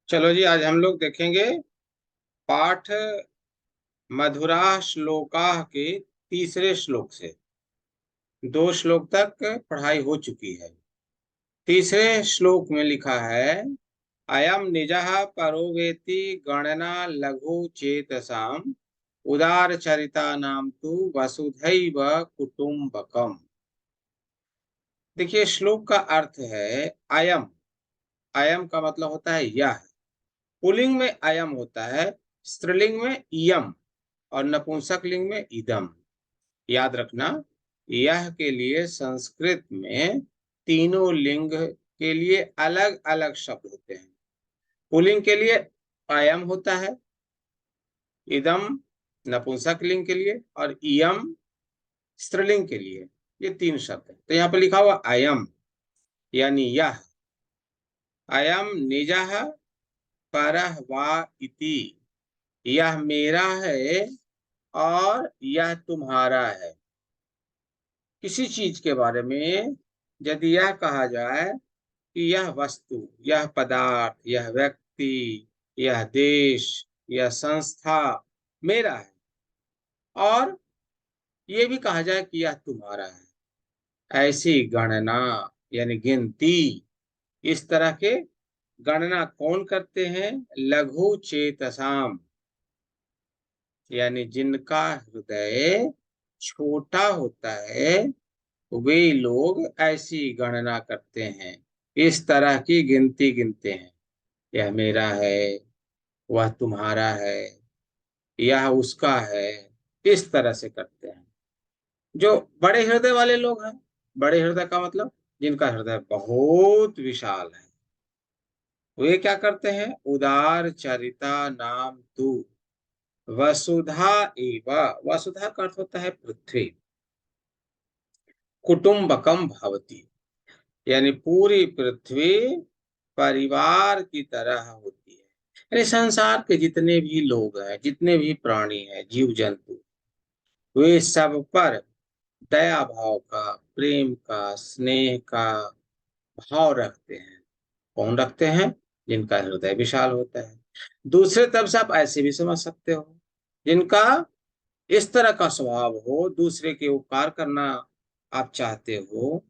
चलो जी, आज हम लोग देखेंगे पाठ मधुरा श्लोका के तीसरे श्लोक से। 2 श्लोक तक पढ़ाई हो चुकी है। तीसरे श्लोक में लिखा है, अयम निजः परो वेति गणना लघु चेतसाम उदार चरिता नाम तु वसुधैव कुटुम्बकम। देखिए, श्लोक का अर्थ है अयम। अयम का मतलब होता है यह। पुल्लिंग में अयम होता है, स्त्रीलिंग में इयम और नपुंसक लिंग में इदम। याद रखना, यह के लिए संस्कृत में तीनों लिंग के लिए अलग अलग शब्द होते हैं। पुल्लिंग के लिए अयम होता है, इदम नपुंसक लिंग के लिए और इयम स्त्रीलिंग के लिए। ये 3 शब्द है। तो यहाँ पे लिखा हुआ अयम यानी यह। अयम निजः परः वा इति, यह मेरा है और यह तुम्हारा है। किसी चीज के बारे में यदि यह कहा जाए कि यह वस्तु, यह पदार्थ, यह व्यक्ति, यह देश, यह संस्था मेरा है, और ये भी कहा जाए कि यह तुम्हारा है, ऐसी गणना यानी गिनती, इस तरह के गणना कौन करते हैं? लघु चेतसाम, यानी जिनका हृदय छोटा होता है, वे लोग ऐसी गणना करते हैं, इस तरह की गिनती गिनते हैं। यह मेरा है, वह तुम्हारा है, यह उसका है, इस तरह से करते हैं जो बड़े हृदय वाले लोग हैं। बड़े हृदय का मतलब जिनका हृदय बहुत विशाल है, वे क्या करते हैं? उदार चरिता नाम तू वसुधा एव। वसुधा का अर्थ होता है पृथ्वी। कुटुम्बकम भवती, यानी पूरी पृथ्वी परिवार की तरह होती है। यानी संसार के जितने भी लोग हैं, जितने भी प्राणी हैं, जीव जंतु, वे सब पर दया भाव का, प्रेम का, स्नेह का भाव रखते हैं। कौन रखते हैं? जिनका हृदय विशाल होता है। दूसरे तरफ से आप ऐसे भी समझ सकते हो, जिनका इस तरह का स्वभाव हो, दूसरे के उपकार करना आप चाहते हो,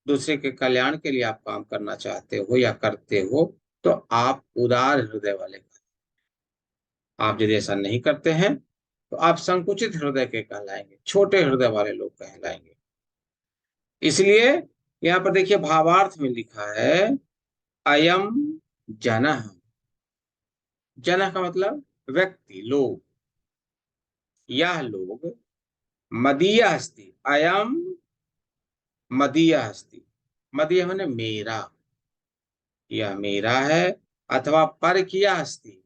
दूसरे के कल्याण के लिए आप काम करना चाहते हो या करते हो, तो आप उदार हृदय वाले। आप यदि ऐसा नहीं करते हैं तो आप संकुचित हृदय के कहलाएंगे, छोटे हृदय वाले लोग कहलाएंगे। इसलिए यहाँ पर देखिए, भावार्थ में लिखा है अयम जनः। जनः का मतलब व्यक्ति, लोग। यह लोग मदीय अस्ति, अयम मदीय अस्ति। मदीय माने मेरा, यह मेरा है। अथवा पर किया अस्ति,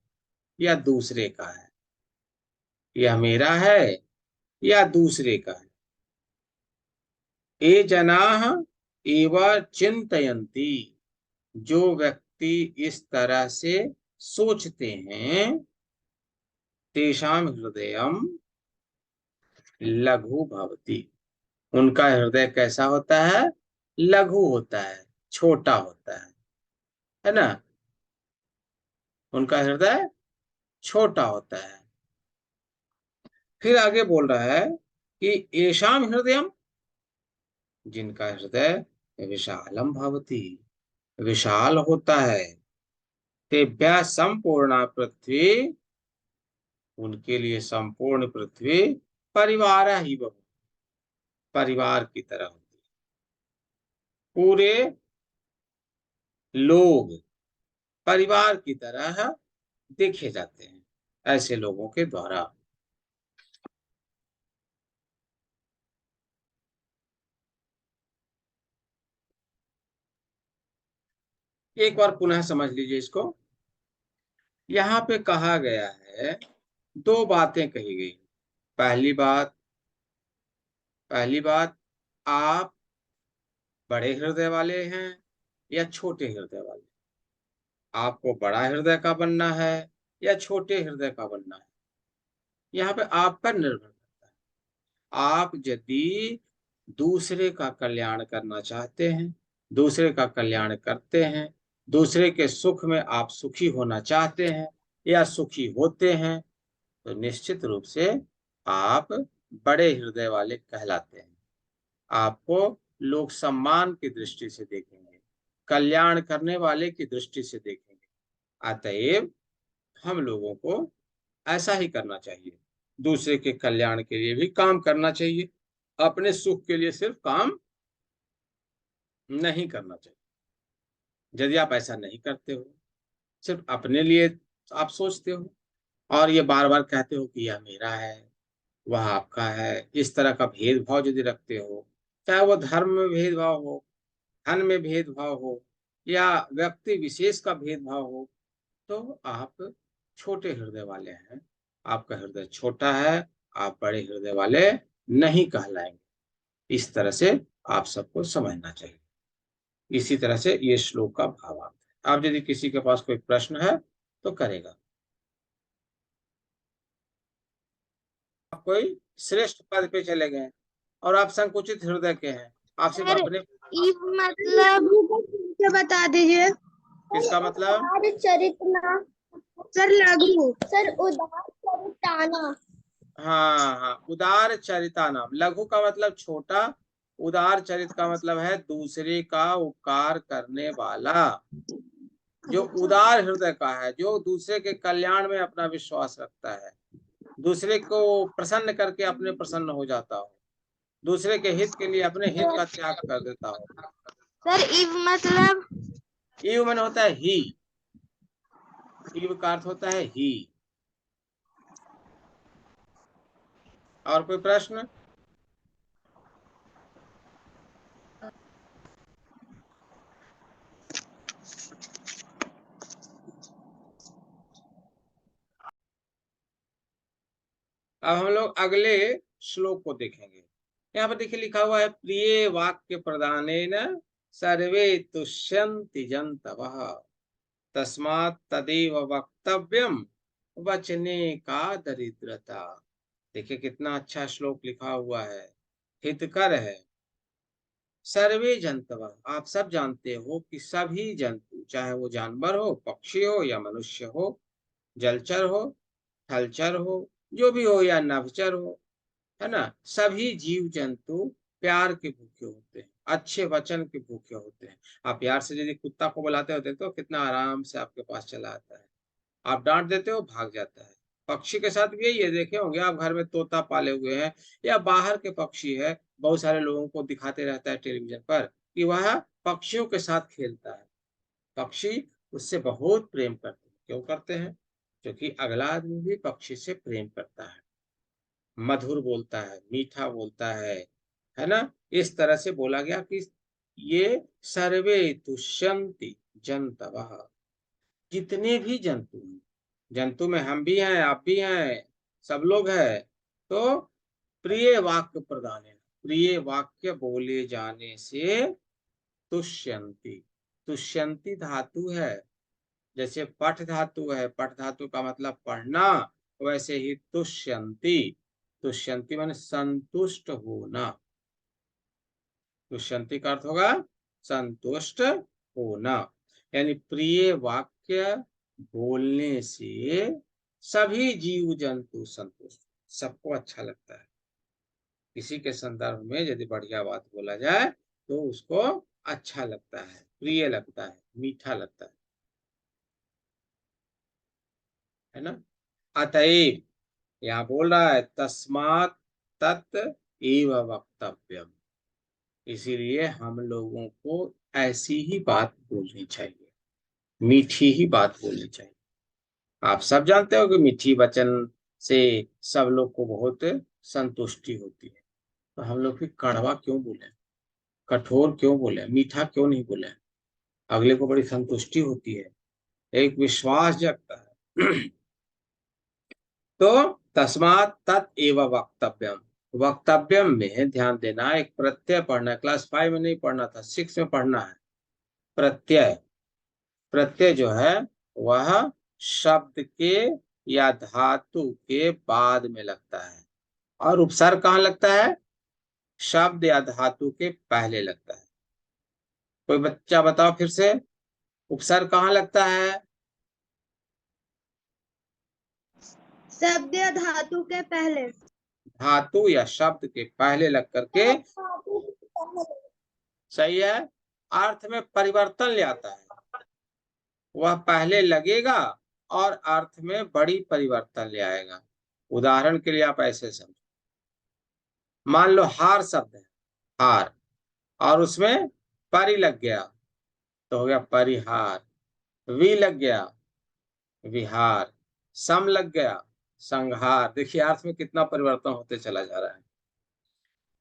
यह दूसरे का है। यह मेरा है या दूसरे का है। ये जनाः एव चिंतयन्ति, जो व्यक्ति इस तरह से सोचते हैं, तेषाम हृदयम लघु भवति, उनका हृदय कैसा होता है? लघु होता है, छोटा होता है ना। उनका हृदय छोटा होता है। फिर आगे बोल रहा है कि येषाम हृदयम, जिनका हृदय विशालम भवति, विशाल होता है, तेभ्यः संपूर्णा पृथ्वी, उनके लिए संपूर्ण पृथ्वी परिवार ही बहु, परिवार की तरह होती है। पूरे लोग परिवार की तरह देखे जाते हैं ऐसे लोगों के द्वारा। एक बार पुनः समझ लीजिए इसको। यहाँ पे कहा गया है, 2 बातें कही गई। पहली बात, आप बड़े हृदय वाले हैं या छोटे हृदय वाले? आपको बड़ा हृदय का बनना है या छोटे हृदय का बनना है? यहाँ पे आप पर निर्भर करता है। आप यदि दूसरे का कल्याण करना चाहते हैं, दूसरे का कल्याण करते हैं, दूसरे के सुख में आप सुखी होना चाहते हैं या सुखी होते हैं, तो निश्चित रूप से आप बड़े हृदय वाले कहलाते हैं। आपको लोग सम्मान की दृष्टि से देखेंगे, कल्याण करने वाले की दृष्टि से देखेंगे। अतएव हम लोगों को ऐसा ही करना चाहिए, दूसरे के कल्याण के लिए भी काम करना चाहिए, अपने सुख के लिए सिर्फ काम नहीं करना चाहिए। यदि आप ऐसा नहीं करते हो, सिर्फ अपने लिए आप सोचते हो और ये बार बार कहते हो कि यह मेरा है, वह आपका है, इस तरह का भेदभाव यदि रखते हो, चाहे वो धर्म में भेदभाव हो, धन में भेदभाव हो या व्यक्ति विशेष का भेदभाव हो, तो आप छोटे हृदय वाले हैं। आपका हृदय छोटा है, आप बड़े हृदय वाले नहीं कहलाएंगे। इस तरह से आप सबको समझना चाहिए। इसी तरह से ये श्लोक का भावार्थ है। अब यदि किसी के पास कोई प्रश्न है तो करेगा। आप कोई श्रेष्ठ पद पे चले गए और आप संकुचित हृदय के हैं, आप सिर्फ सर अपने मतलब क्या बता दीजिए। किसका मतलब? उदार चरितना सर लघु सर उदार चरिताना। हाँ हाँ, उदार चरिता नाम। लघु का मतलब छोटा, उदार चरित का मतलब है दूसरे का उपकार करने वाला, जो उदार हृदय का है, जो दूसरे के कल्याण में अपना विश्वास रखता है, दूसरे को प्रसन्न करके अपने प्रसन्न हो जाता हो, दूसरे के हित के लिए अपने हित का त्याग कर देता हो। सर इव मतलब ईव मन होता है ही, ईव का अर्थ होता है ही। और कोई प्रश्न? अब हम लोग अगले श्लोक को देखेंगे। यहाँ पर देखिए लिखा हुआ है, प्रिय वाक्य प्रदानेन सर्वे तुष्यन्ति जन्तवः तस्मात् तदेव वक्तव्यम वचने का दरिद्रता। देखिए कितना अच्छा श्लोक लिखा हुआ है, हितकर है। सर्वे जंतव, आप सब जानते हो कि सभी जंतु, चाहे वो जानवर हो, पक्षी हो या मनुष्य हो, जलचर हो, थलचर हो, जो भी हो या नभचर हो, है ना, सभी जीव जंतु प्यार के भूखे होते हैं, अच्छे वचन के भूखे होते हैं। आप प्यार से यदि कुत्ता को बुलाते होते तो कितना आराम से आपके पास चला आता है, आप डांट देते हो भाग जाता है। पक्षी के साथ भी यही है, देखे होंगे आप, घर में तोता पाले हुए हैं या बाहर के पक्षी है, बहुत सारे लोगों को दिखाते रहता है टेलीविजन पर कि वह पक्षियों के साथ खेलता है। पक्षी उससे बहुत प्रेम करते हैं। क्यों करते हैं? क्योंकि अगला आदमी भी पक्षी से प्रेम करता है, मधुर बोलता है, मीठा बोलता है ना। इस तरह से बोला गया कि ये सर्वे तुष्यन्ति जंतवः, जितने भी जंतु हैं, जंतु में हम भी हैं, आप भी हैं, सब लोग हैं, तो प्रिय वाक्य प्रदान है, प्रिय वाक्य बोले जाने से तुष्यंती। तुष्यंती धातु है, जैसे पठ धातु है, पठ धातु का मतलब पढ़ना, वैसे ही तुष्यंती, तुष्यंती माने संतुष्ट होना। तुष्यंती का अर्थ होगा संतुष्ट होना। यानी प्रिय वाक्य बोलने से सभी जीव जंतु संतुष्ट, सबको अच्छा लगता है। किसी के संदर्भ में यदि बढ़िया बात बोला जाए तो उसको अच्छा लगता है, प्रिय लगता है, मीठा लगता है ना। अतएव यहाँ बोल रहा है तस्मात् तत् एव वक्तव्यम, इसीलिए हम लोगों को ऐसी ही बात बोलनी चाहिए, मीठी ही बात बोलनी चाहिए। आप सब जानते हो कि मीठी वचन से सब लोग को बहुत संतुष्टि होती है, तो हम लोग भी कड़वा क्यों बोले, कठोर क्यों बोले, मीठा क्यों नहीं बोले? अगले को बड़ी संतुष्टि होती है, एक विश्वास जगता है। तो तस्मात् तत् एव वक्तव्यम, वक्तव्यम में ध्यान देना, एक प्रत्यय पढ़ना है, क्लास 5 में नहीं पढ़ना था, 6 में पढ़ना है। प्रत्यय, प्रत्यय जो है वह शब्द के या धातु के बाद में लगता है, और उपसर्ग कहाँ लगता है? शब्द या धातु के पहले लगता है। कोई बच्चा बताओ फिर से। उपसर्ग कहाँ लगता है? शब्द या धातु के पहले। धातु या शब्द के पहले लग करके, सही है, अर्थ में परिवर्तन ले आता है। वह पहले लगेगा और अर्थ में बड़ी परिवर्तन ले आएगा। उदाहरण के लिए आप ऐसे समझो, मान लो हार शब्द है, हार, और उसमें परि लग गया तो हो गया परिहार, वी लग गया विहार, सम लग गया संहार। देखिए अर्थ में कितना परिवर्तन होते चला जा रहा है।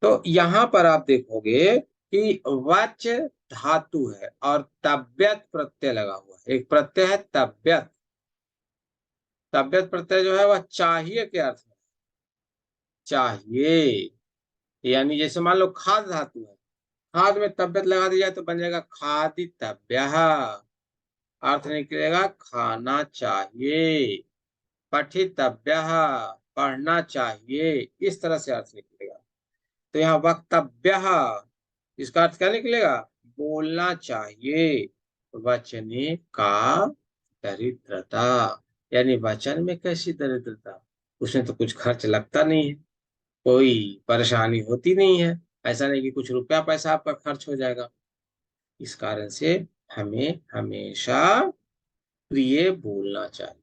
तो यहां पर आप देखोगे कि वच धातु है और तब्यत प्रत्यय लगा हुआ है। एक प्रत्यय है तब्यत, तब्यत प्रत्यय जो है वह चाहिए के अर्थ में, चाहिए, यानी जैसे मान लो खाद धातु है, खाद में तब्यत लगा दी जाए तो बन जाएगा खादितव्यः, अर्थ निकलेगा खाना चाहिए। पठितव्यः, पढ़ना चाहिए, इस तरह से अर्थ निकलेगा। तो यहाँ वक्तव्यः, इसका अर्थ क्या निकलेगा? बोलना चाहिए। वचने का दरिद्रता, यानी वचन में कैसी दरिद्रता? उसमें तो कुछ खर्च लगता नहीं है, कोई परेशानी होती नहीं है, ऐसा नहीं कि कुछ रुपया पैसा आपका खर्च हो जाएगा। इस कारण से हमें हमेशा प्रिय बोलना चाहिए।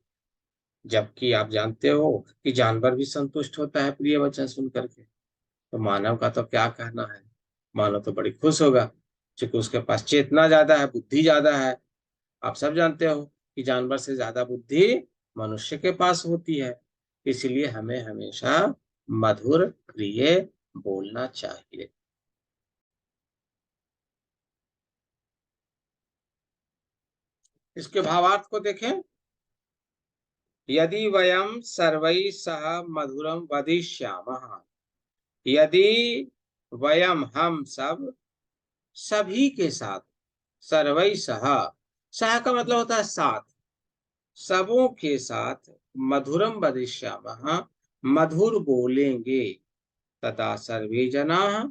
जबकि आप जानते हो कि जानवर भी संतुष्ट होता है प्रिय वचन सुन करके, तो मानव का तो क्या कहना है, मानव तो बड़ी खुश होगा क्योंकि उसके पास चेतना ज्यादा है, बुद्धि ज्यादा है। आप सब जानते हो कि जानवर से ज्यादा बुद्धि मनुष्य के पास होती है। इसलिए हमें हमेशा मधुर प्रिय बोलना चाहिए। इसके भावार्थ को देखें, यदि वयम सर्वैः सह मधुरम वदिष्यामः, यदि वयम हम सब सभी के साथ, सर्वैः सह, सह का मतलब होता है साथ, सबों के साथ, मधुरम वदिष्यामः, मधुर बोलेंगे, तथा सर्वे जनाः,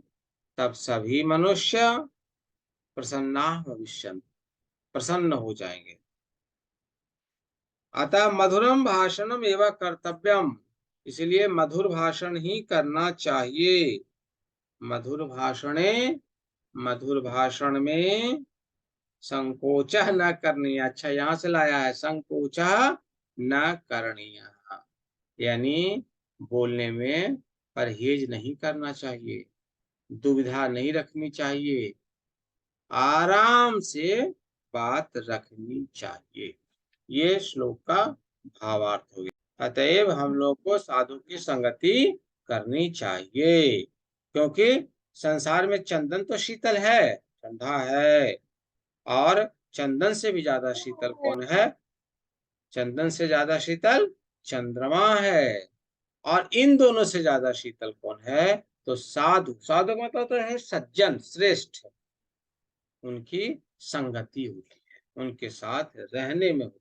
तब सभी मनुष्य, प्रसन्नाः भविष्यन्ति, प्रसन्न हो जाएंगे। अतः मधुरम भाषणम एवं कर्तव्यम, इसलिए मधुर भाषण ही करना चाहिए। मधुर भाषणे, मधुर भाषण में संकोच न करनी, अच्छा यहां से लाया है, संकोच न करनीय, यानी बोलने में परहेज नहीं करना चाहिए, दुविधा नहीं रखनी चाहिए, आराम से बात रखनी चाहिए। ये श्लोक का भावार्थ हो गया। अतएव हम लोग को साधु की संगति करनी चाहिए, क्योंकि संसार में चंदन तो शीतल है, ठंडा है, और चंदन से भी ज्यादा शीतल कौन है? चंदन से ज्यादा शीतल चंद्रमा है। और इन दोनों से ज्यादा शीतल कौन है? तो साधु, साधु मतलब तो है सज्जन, श्रेष्ठ, उनकी संगति होती है, उनके साथ रहने में होती है,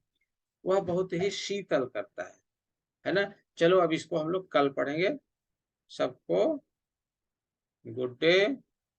वह बहुत ही शीतल करता है ना। चलो अब इसको हम लोग कल पढ़ेंगे। सबको गुड डे।